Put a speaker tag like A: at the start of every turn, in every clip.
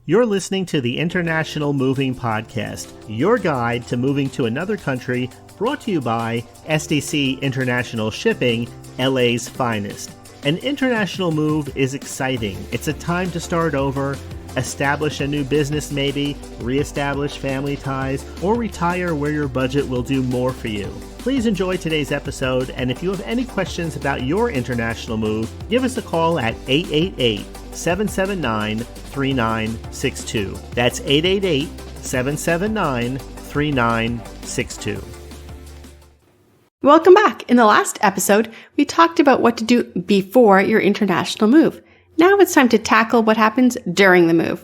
A: You're listening to the International Moving Podcast, your guide to moving to another country, brought to you by SDC International Shipping, LA's finest. An international move is exciting. It's a time to start over, establish a new business maybe, reestablish family ties, or retire where your budget will do more for you. Please enjoy today's episode, and if you have any questions about your international move, give us a call at 888-779-3962. That's 888-779-3962.
B: Welcome back. In the last episode, we talked about what to do before your international move. Now it's time to tackle what happens during the move.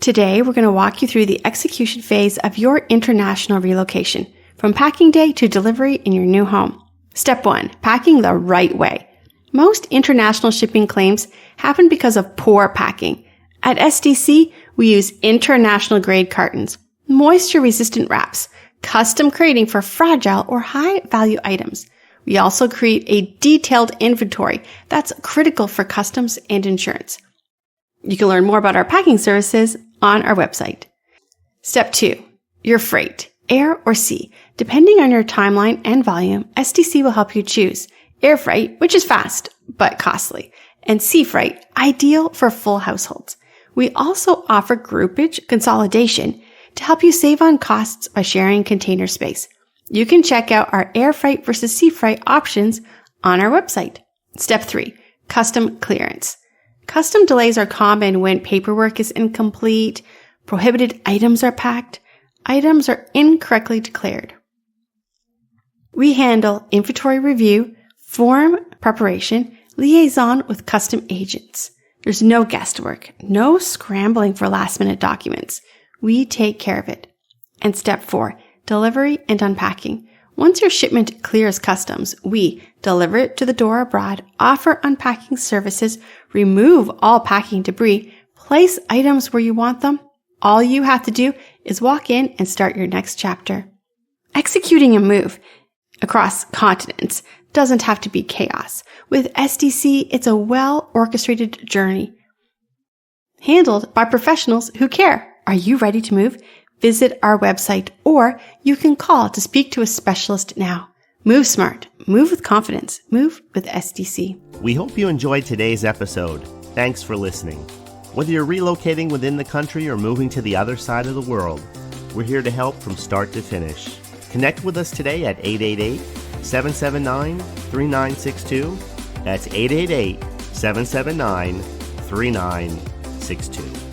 B: Today, we're going to walk you through the execution phase of your international relocation, from packing day to delivery in your new home. Step 1, packing the right way. Most international shipping claims happen because of poor packing. At SDC, we use international grade cartons, moisture-resistant wraps, custom crating for fragile or high-value items. We also create a detailed inventory that's critical for customs and insurance. You can learn more about our packing services on our website. Step 2, your freight, air or sea. Depending on your timeline and volume, SDC will help you choose air freight, which is fast but costly, and sea freight, ideal for full households. We also offer groupage consolidation to help you save on costs by sharing container space. You can check out our air freight versus sea freight options on our website. Step 3, custom clearance. Custom delays are common when paperwork is incomplete, prohibited items are packed, items are incorrectly declared. We handle inventory review, form preparation, liaison with custom agents. There's no guesswork, no scrambling for last-minute documents. We take care of it. And step 4, delivery and unpacking. Once your shipment clears customs, we deliver it to the door abroad, offer unpacking services, remove all packing debris, place items where you want them. All you have to do is walk in and start your next chapter. Executing a move across continents doesn't have to be chaos. With SDC, it's a well-orchestrated journey handled by professionals who care. Are you ready to move? Visit our website, or you can call to speak to a specialist now. Move smart. Move with confidence. Move with SDC.
A: We hope you enjoyed today's episode. Thanks for listening. Whether you're relocating within the country or moving to the other side of the world, we're here to help from start to finish. Connect with us today at 888-779-3962. That's 888-779-3962.